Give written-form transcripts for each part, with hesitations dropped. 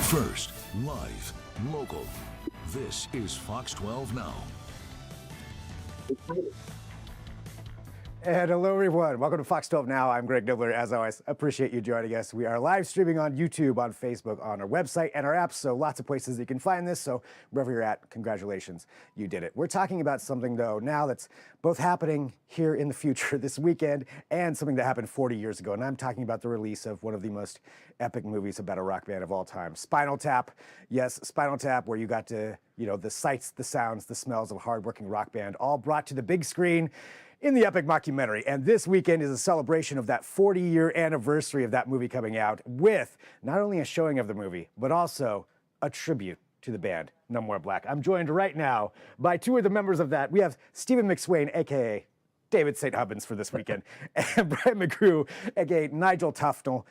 First, live, local. This is Fox 12 Now. And hello, everyone. Welcome to Fox 12 Now. I'm Greg Nibler. As always, appreciate you joining us. We are live streaming on YouTube, on Facebook, on our website, and our apps, so lots of places you can find this. So wherever you're at, congratulations, you did it. We're talking about something, though, now that's both happening here in the future this weekend and something that happened 40 years ago. And I'm talking about the release of one of the most epic movies about a rock band of all time, Spinal Tap. Yes, Spinal Tap, where you got to, the sights, the sounds, the smells of a hardworking rock band, all brought to the big screen in the epic mockumentary. And this weekend is a celebration of that 40-year anniversary of that movie coming out, with not only a showing of the movie, but also a tribute to the band No More Black. I'm joined right now by two of the members of that. We have Stephen McSwain, aka David St. Hubbins, for this weekend, and Brian McGrew, aka Nigel Tufnell,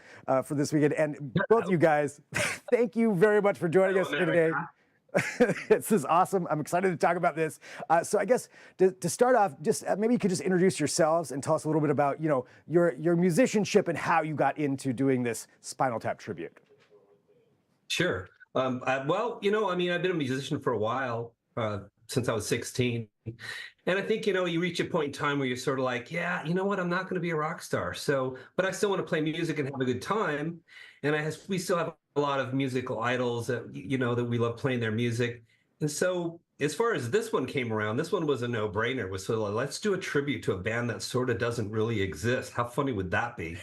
for this weekend. And both you guys, thank you very much for joining us here today. This is awesome. I'm excited to talk about this. So I guess to start off, just maybe you could just introduce yourselves and tell us a little bit about, your musicianship and how you got into doing this Spinal Tap tribute. Sure. Well, I've been a musician for a while, since I was 16. And I think, you reach a point in time where you're sort of like, yeah, you know what, I'm not going to be a rock star. So, but I still want to play music and have a good time. And we still have a lot of musical idols that, that we love playing their music. And so as far as this one came around, this one was a no-brainer. It was sort of like, let's do a tribute to a band that sort of doesn't really exist. How funny would that be?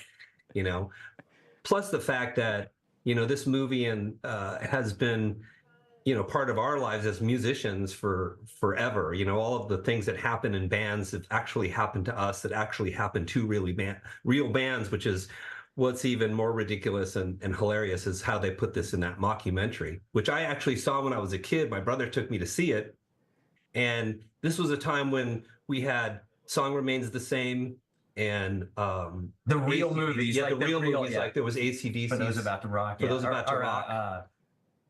Plus the fact that, this movie has been, part of our lives as musicians for forever. All of the things that happen in bands that actually happened to us, that actually happened to real bands, which is what's even more ridiculous and hilarious is how they put this in that mockumentary, which I actually saw when I was a kid. My brother took me to see it. And this was a time when we had Song Remains the Same and the real movies. Yeah, like the real movies. Yeah. Like there was AC/DC. For Those About to Rock. For Those About to Rock.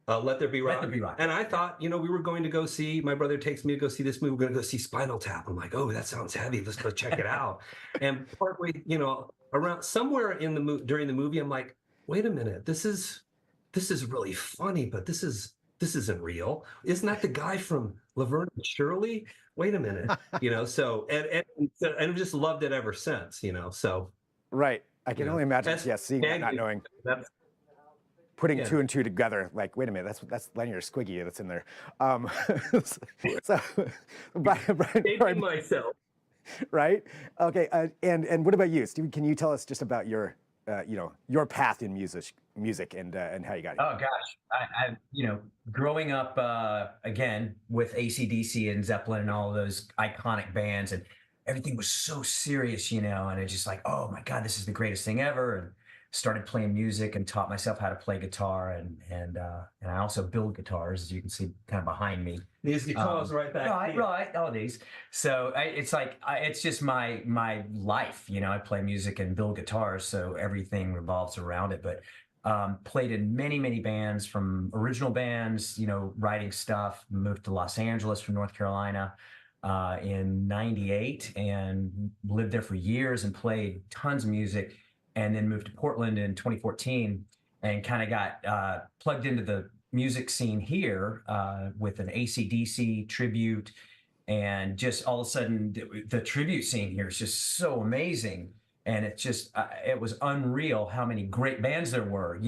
Let There Be Rock. Let There Be Rock. And I thought, we were going to go see, my brother takes me to go see this movie. We're going to go see Spinal Tap. I'm like, oh, that sounds heavy. Let's go check it out. And partway, around somewhere during the movie, I'm like, wait a minute, this is really funny, but this isn't real. Isn't that the guy from Laverne and Shirley? Wait a minute, So and I've just loved it ever since, So right, I can only imagine, seeing that, not knowing. Putting two and two together, like, wait a minute, that's Lenny or Squiggy that's in there. So, Brian, myself. Right? Okay, and what about you, Steve? Can you tell us just about your your path in music and how you got here? Oh gosh, I growing up again with AC/DC and Zeppelin and all of those iconic bands, and everything was so serious, and it's just like, oh my God, this is the greatest thing ever. And started playing music and taught myself how to play guitar, and I also build guitars, as you can see kind of behind me. These guitars right back here. Right, all these. So it's just my life, I play music and build guitars, so everything revolves around it. But played in many bands, from original bands, writing stuff. Moved to Los Angeles from North Carolina in '98 and lived there for years and played tons of music. And then moved to Portland in 2014 and kind of got plugged into the music scene here with an AC/DC tribute. And just all of a sudden, the tribute scene here is just so amazing. And it was unreal how many great bands there were,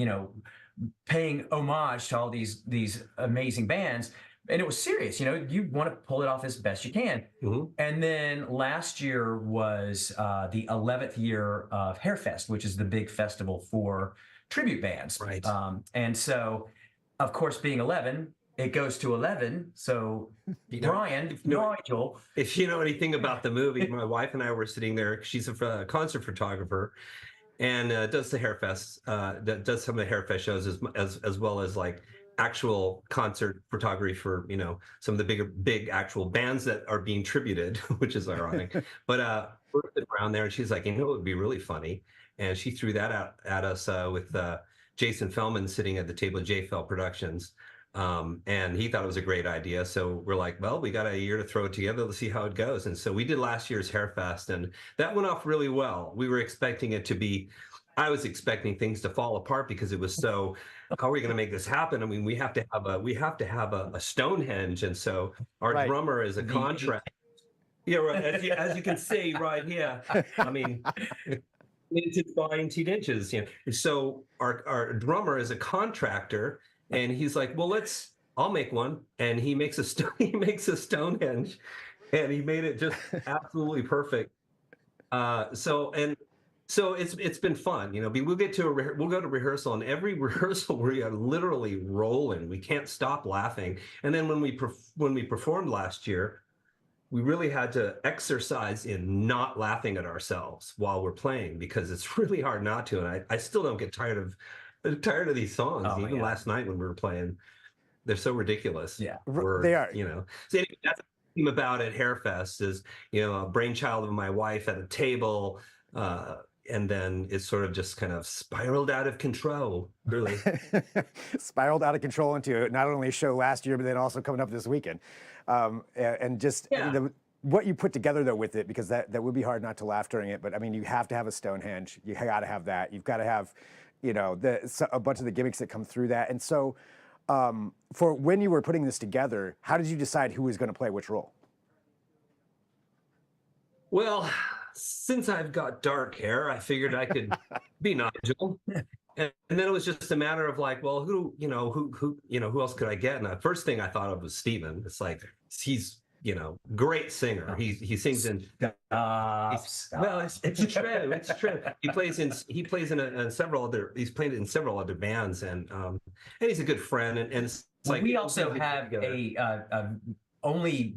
paying homage to all these amazing bands. And it was serious, you want to pull it off as best you can. Mm-hmm. And then last year was the 11th year of Hairfest, which is the big festival for tribute bands. Right. And so, of course, being 11, it goes to 11. So, Brian, Nigel. If you know anything about the movie, my wife and I were sitting there. She's a concert photographer and does the Hairfest, does some of the Hairfest shows as well as like actual concert photography for some of the big actual bands that are being tributed, which is ironic. But we're around there, and she's like, it would be really funny, and she threw that out at us with Jason Feldman sitting at the table of J. Fell Productions, and he thought it was a great idea. So we're like, well, we got a year to throw it together. Let's see how it goes. And so we did last year's Hairfest, and that went off really well. We were expecting it to be I was expecting things to fall apart because it was so, how are we going to make this happen? I mean, we have to have a Stonehenge. And so our Right. drummer is a contract. Yeah, right. As you can see right here, I mean, it's by 18 inches. You know, so our drummer is a contractor, and he's like, "Well, I'll make one," and he makes he makes a Stonehenge, and he made it just absolutely perfect. So it's been fun. You know, we'll go to rehearsal, and every rehearsal we are literally rolling. We can't stop laughing. And then when we performed last year, we really had to exercise in not laughing at ourselves while we're playing, because it's really hard not to. And I still don't get tired of these songs. Oh, Even yeah. last night when we were playing, they're so ridiculous. Yeah. They are. You know. So anyway, that's the theme about at Hairfest is, you know, a brainchild of my wife at a table, and then it sort of just kind of spiraled out of control, really. Spiraled out of control into not only a show last year, but then also coming up this weekend. And just what you put together though with it, because that would be hard not to laugh during it. But I mean, you have to have a Stonehenge. You got to have that. You've got to have, you know, a bunch of the gimmicks that come through that. And so, for when you were putting this together, how did you decide who was going to play which role? Well, since I've got dark hair, I figured I could be Nigel. And then it was just a matter of like, well, who else could I get? And the first thing I thought of was Steven. It's like, he's, you know, great singer. He sings in. Well, it's true. It's true. He plays in several other. He's played in several other bands, and he's a good friend. And it's like we also have a only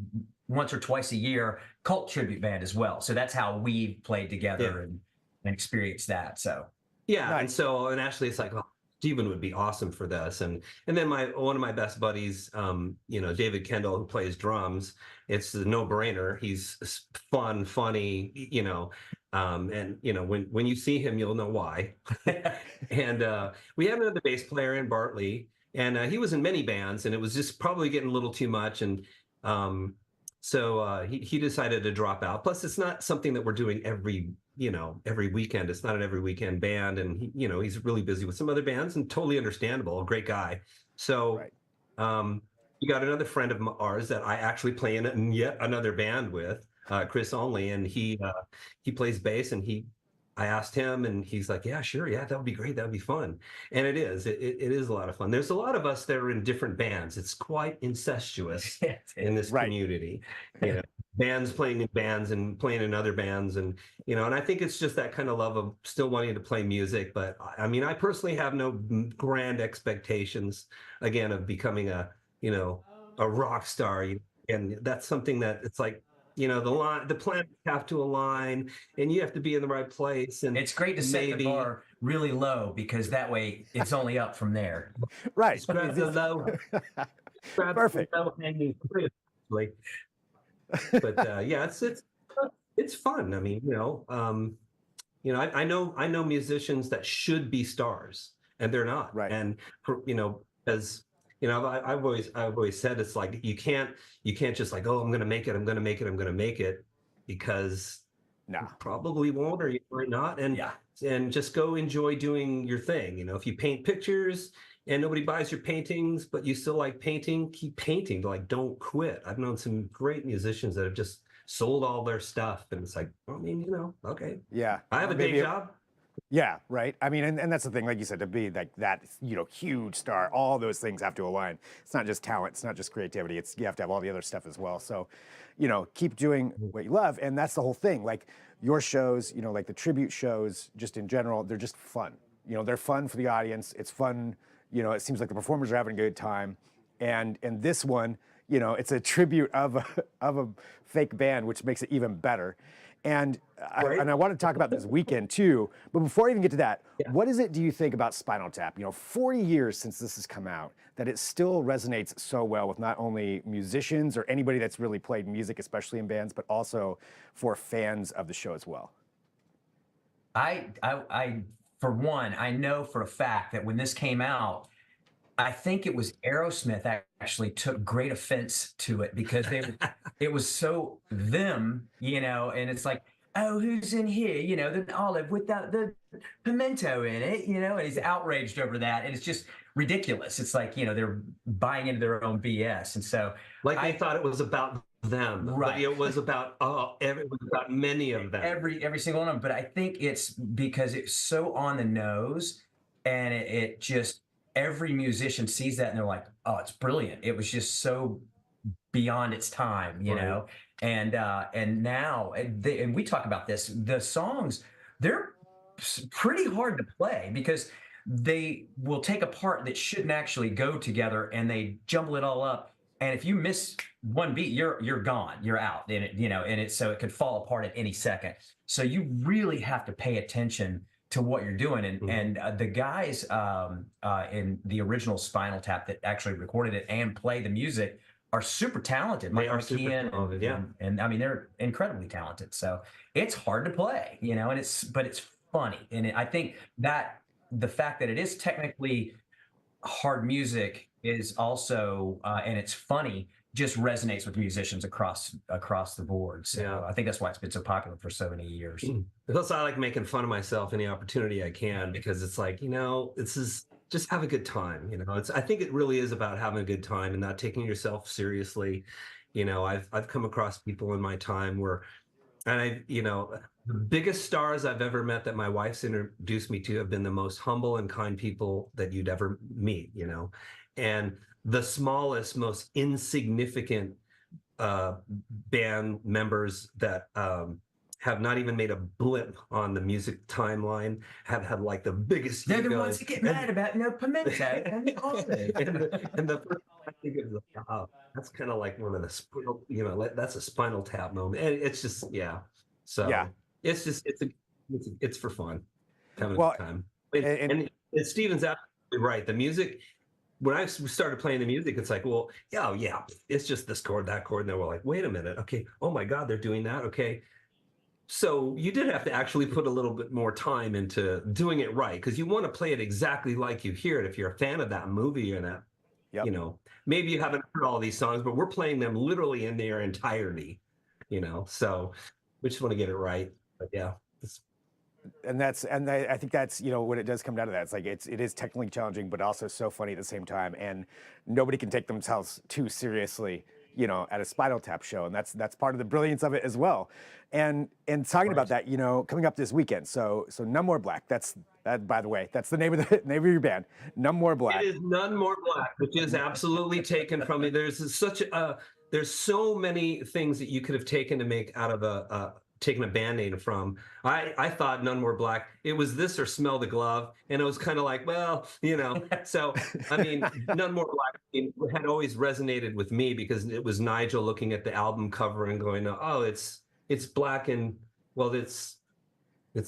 once or twice a year cult tribute band as well. So that's how we played together and experienced that. So yeah, nice. And Ashley, it's like, oh, Steven would be awesome for this. And then one of my best buddies, you know, David Kendall, who plays drums. It's a no-brainer. He's fun, funny, you know, and you know, when you see him, you'll know why. And we had another bass player in Bartley, and he was in many bands, and it was just probably getting a little too much. And so he decided to drop out. Plus, it's not something that we're doing every weekend. It's not an every weekend band, and he's really busy with some other bands, and totally understandable. A great guy. So we got another friend of ours that I actually play in yet another band with, Chris Only, and he plays bass, and I asked him, and he's like, yeah, sure, yeah, that would be great, that would be fun. And it is a lot of fun. There's a lot of us that are in different bands. It's quite incestuous in this community, you know, bands playing in bands and playing in other bands, and and I think it's just that kind of love of still wanting to play music. But I mean, I personally have no grand expectations, again, of becoming a rock star, and that's something that it's like, the planets have to align, and you have to be in the right place. And it's great to set the bar really low, because that way it's only up from there. Right. Grab the low. Perfect. The low hanging fruit. But yeah, it's fun. I mean, I know musicians that should be stars, and they're not. Right. And as I've always said, it's like you can't just like, oh, I'm going to make it, because you probably won't, or you might not. And just go enjoy doing your thing. If you paint pictures and nobody buys your paintings, but you still like painting, keep painting. Like, don't quit. I've known some great musicians that have just sold all their stuff, and it's like, I mean, okay. Yeah. I have a day job. Yeah, right. I mean, and that's the thing, like you said, to be like that, huge star, all those things have to align. It's not just talent, it's not just creativity, you have to have all the other stuff as well. So, keep doing what you love, and that's the whole thing. Like your shows, like the tribute shows, just in general, they're just fun. They're fun for the audience. It's fun. It seems like the performers are having a good time, and this one, it's a tribute of a fake band, which makes it even better. And I want to talk about this weekend too, but before I even get to that, what is it do you think about Spinal Tap? 40 years since this has come out, that it still resonates so well with not only musicians or anybody that's really played music, especially in bands, but also for fans of the show as well. I for one, I know for a fact that when this came out, I think it was Aerosmith actually took great offense to it, because it was so them, and it's like, oh, who's in here? You know, the olive with the pimento in it, you know, and he's outraged over that. And it's just ridiculous. It's like, you know, they're buying into their own BS. And so Like they thought it was about them, but Right. it was about it was about many of them. every single one of them. But I think it's because it's so on the nose, and it just every musician sees that and they're like, oh, it's brilliant. It was just so beyond its time, you Right. know. And now and we talk about this. The songs, they're pretty hard to play because they will take a part that shouldn't actually go together and they jumble it all up. And if you miss one beat, you're gone, you're out, and it, you know, and it so it could fall apart at any second. So you really have to pay attention to what you're doing. And the guys in the original Spinal Tap that actually recorded it and play the music are super talented. They are super McKeon talented, yeah. and I mean they're incredibly talented. So it's hard to play, you know, and but it's funny. And I think that the fact that it is technically hard music is also and it's funny just resonates with musicians across the board. So Yeah. I think that's why it's been so popular for so many years. Plus, I like making fun of myself any opportunity I can because it's like, you know, this is just have a good time. You know, I think it really is about having a good time and not taking yourself seriously. You know, I've come across people in my time where, and you know, the biggest stars I've ever met that my wife's introduced me to have been the most humble and kind people that you'd ever meet, you know, and the smallest, most insignificant band members that have not even made a blip on the music timeline have had like the biggest They're the egos. ones that get mad about no pimento and olive. and the first time I think of like, oh, that's kind of like one of the you know, that's a Spinal Tap moment, and it's just so Yeah. it's just it's for fun, having Well, a good time. and And Steven's absolutely right. The music, when I started playing the music, it's like, well, yeah, it's just this chord, that chord, and then we're like, wait a minute, okay, oh my God, they're doing that, okay. So you did have to actually put a little bit more time into doing it right, because you want to play it exactly like you hear it. If you're a fan of that movie or that, Yep. you know, maybe you haven't heard all these songs, but we're playing them literally in their entirety, you know. So we just want to get it right. But yeah, I think that's, you know, when it does come down to that, it's like it is technically challenging, but also so funny at the same time, and nobody can take themselves too seriously, you know, at a Spinal Tap show, and that's part of the brilliance of it as well. And talking about that, you know, coming up this weekend, so None More Black. That, by the way, that's the name of your band, None More Black. it is None More Black, which is absolutely taken from me. There's so many things that you could have taken to make out of taken a band name from. I thought None More Black, it was this or Smell the Glove, and it was kind of like, well, you know. So I mean, None More Black had always resonated with me because it was Nigel looking at the album cover and going, oh, it's black, and well, it's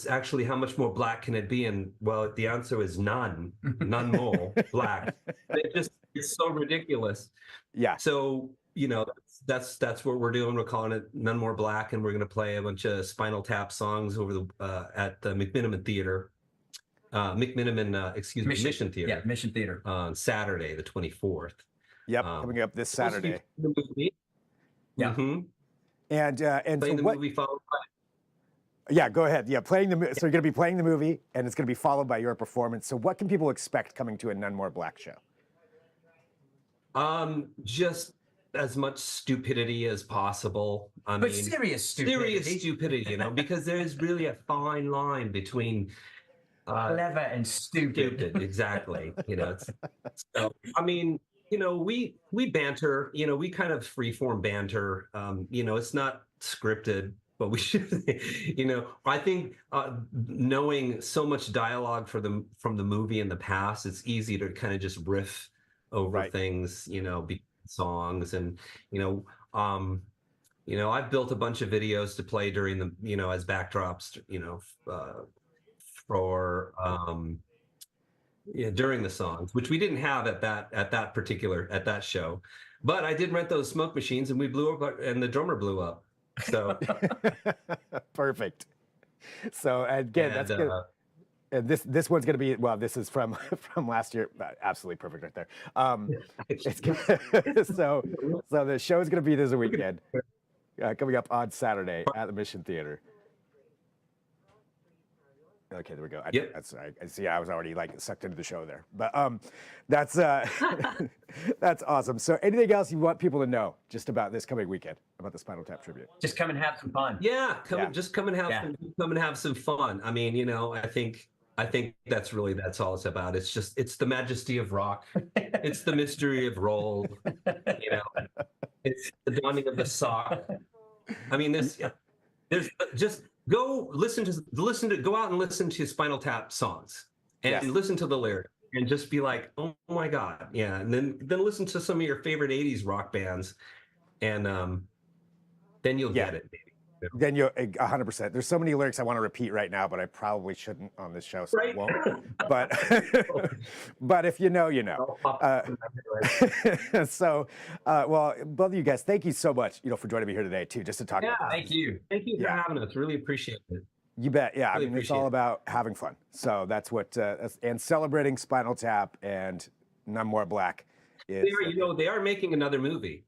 actually, how much more black can it be? And well, the answer is none more black. It's so ridiculous. Yeah. So, you know, that's what we're doing. We're calling it None More Black, and we're going to play a bunch of Spinal Tap songs over at the McMenamin Theater, Mission Theater. Yeah, Mission Theater On Saturday, the 24th. Yep, coming up this Saturday. The movie. Yeah. Mm-hmm. And Playing so the movie followed by. Yeah, go ahead. Yeah, so you're going to be playing the movie, and it's going to be followed by your performance. So what can people expect coming to a None More Black show? Just as much stupidity as possible. But serious stupidity, you know, because there's really a fine line between clever and stupid. Exactly. You know, so I mean, you know, we banter. You know, we kind of freeform banter. You know, it's not scripted, but we should. You know, I think knowing so much dialogue from the movie in the past, it's easy to kind of just riff over things. You know, songs, and I've built a bunch of videos to play during the, you know, as backdrops, you know, for during the songs, which we didn't have at that show, but I did rent those smoke machines, and we blew up, and the drummer blew up. So perfect. So again, that's good. And this one's going to be, well, this is from last year. Absolutely perfect right there. So the show is going to be this weekend, coming up on Saturday at the Mission Theater. Okay, there we go. Yep. I see. I was already like sucked into the show there, but that's that's awesome. So, anything else you want people to know just about this coming weekend, about the Spinal Tap tribute? Just come and have some fun. Yeah, Yeah. just come and have some fun. I mean, I think that's all it's about. It's the majesty of rock. It's the mystery of roll. It's the dawning of the sock. I mean, there's just go go out and listen to Spinal Tap songs and listen to the lyrics and just be like, oh my God. Yeah. And then listen to some of your favorite 80s rock bands and then you'll get it, maybe. Then you'll 100%. There's so many lyrics I want to repeat right now, but I probably shouldn't on this show, so I won't. But but if you know, you know. So, well, both of you guys, thank you so much, for joining me here today too, just to talk about this. Thank you. Thank you for having us. Really appreciate it. You bet. Yeah, Really I mean, it's all about having fun. So that's what, and celebrating Spinal Tap and None More Black. Is, they are making another movie.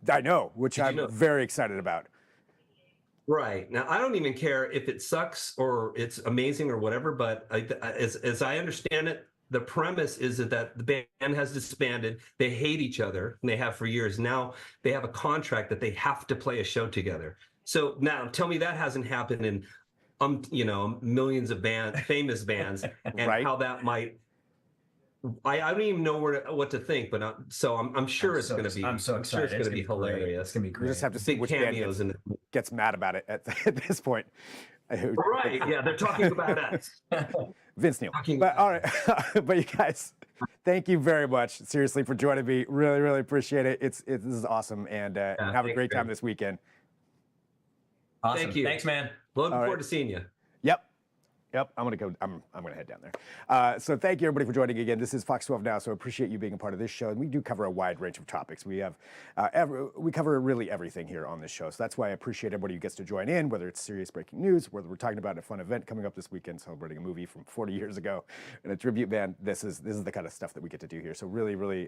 I know, which I'm very excited about. Right. Now, I don't even care if it sucks or it's amazing or whatever, but as I understand it, the premise is that the band has disbanded. They hate each other, and they have for years. Now they have a contract that they have to play a show together. So now tell me that hasn't happened in, millions of famous bands, and how that might. I don't even know what to think, but I'm sure it's going to be. I'm so excited. Sure it's going to be hilarious. It's going to be great. We just have to see Big which cameos band gets mad about it at this point. Right. Yeah, they're talking about us. Vince Neil. But all right, but you guys, thank you very much, seriously, for joining me. Really, really appreciate it. This is awesome, and have a great time this weekend. Awesome. Thank you. Thanks, man. Looking forward to seeing you. Yep, I'm gonna go. I'm gonna head down there. So thank you everybody for joining again. This is Fox 12 Now. So appreciate you being a part of this show, and we do cover a wide range of topics. We have we cover really everything here on this show. So that's why I appreciate everybody who gets to join in, whether it's serious breaking news, whether we're talking about a fun event coming up this weekend, celebrating a movie from 40 years ago, and a tribute band. This is the kind of stuff that we get to do here. So really, really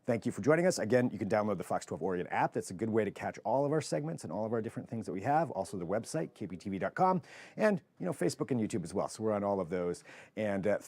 thank you for joining us. Again, you can download the Fox 12 Orient app. That's a good way to catch all of our segments and all of our different things that we have. Also the website kptv.com, and Facebook and YouTube as well. So we're on all of those. And